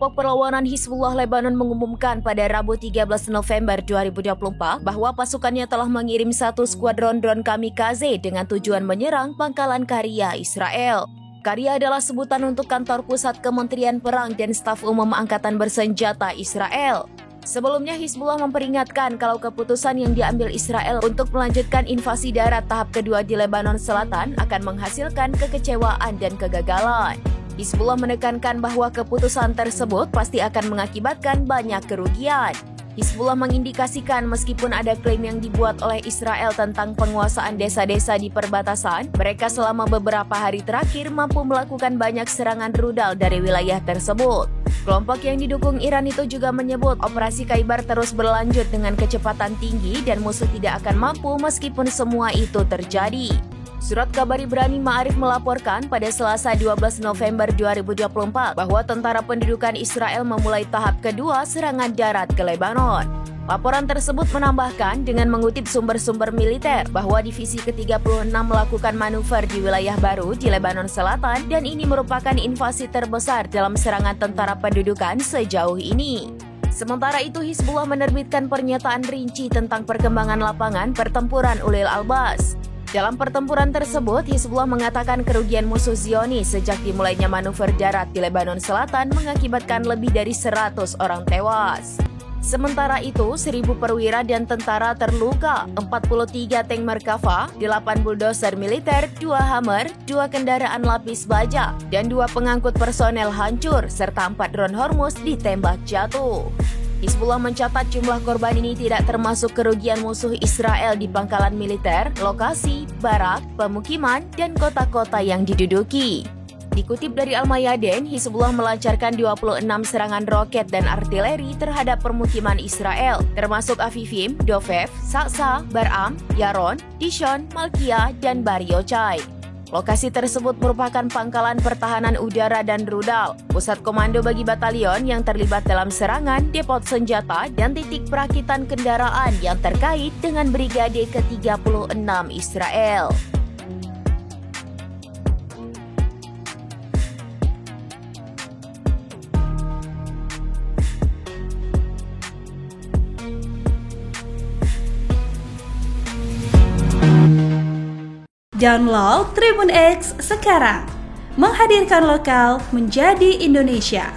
Kelompok perlawanan Hizbullah Lebanon mengumumkan pada Rabu 13 November 2024 bahwa pasukannya telah mengirim satu skuadron drone kamikaze dengan tujuan menyerang pangkalan karya Israel. Karya adalah sebutan untuk kantor pusat Kementerian Perang dan Staf Umum Angkatan Bersenjata Israel. Sebelumnya, Hizbullah memperingatkan kalau keputusan yang diambil Israel untuk melanjutkan invasi darat tahap kedua di Lebanon Selatan akan menghasilkan kekecewaan dan kegagalan. Hizbullah menekankan bahwa keputusan tersebut pasti akan mengakibatkan banyak kerugian. Hizbullah mengindikasikan meskipun ada klaim yang dibuat oleh Israel tentang penguasaan desa-desa di perbatasan, mereka selama beberapa hari terakhir mampu melakukan banyak serangan rudal dari wilayah tersebut. Kelompok yang didukung Iran itu juga menyebut operasi Khaibar terus berlanjut dengan kecepatan tinggi dan musuh tidak akan mampu meskipun semua itu terjadi. Surat kabar Ibrani Ma'arif melaporkan pada Selasa 12 November 2024 bahwa tentara pendudukan Israel memulai tahap kedua serangan darat ke Lebanon. Laporan tersebut menambahkan dengan mengutip sumber-sumber militer bahwa divisi ke-36 melakukan manuver di wilayah baru di Lebanon Selatan dan ini merupakan invasi terbesar dalam serangan tentara pendudukan sejauh ini. Sementara itu, Hizbullah menerbitkan pernyataan rinci tentang perkembangan lapangan pertempuran Ulil Albas. Dalam pertempuran tersebut, Hizbullah mengatakan kerugian musuh Zionis sejak dimulainya manuver darat di Lebanon Selatan mengakibatkan lebih dari 100 orang tewas. Sementara itu, 1.000 perwira dan tentara terluka, 43 tank Merkava, 8 bulldozer militer, 2 Hammer, 2 kendaraan lapis baja, dan 2 pengangkut personel hancur, serta 4 drone Hormuz ditembak jatuh. Hizbullah mencatat jumlah korban ini tidak termasuk kerugian musuh Israel di pangkalan militer, lokasi, barak, pemukiman, dan kota-kota yang diduduki. Dikutip dari Al-Mayadin, Hizbullah melancarkan 26 serangan roket dan artileri terhadap permukiman Israel, termasuk Afifim, Dovef, Saksa, Baram, Yaron, Dishon, Malkia, dan Bar Yochai. Lokasi tersebut merupakan pangkalan pertahanan udara dan rudal, pusat komando bagi batalion yang terlibat dalam serangan, depot senjata, dan titik perakitan kendaraan yang terkait dengan Brigade ke-36 Israel. Download Tribun X sekarang, menghadirkan lokal menjadi Indonesia.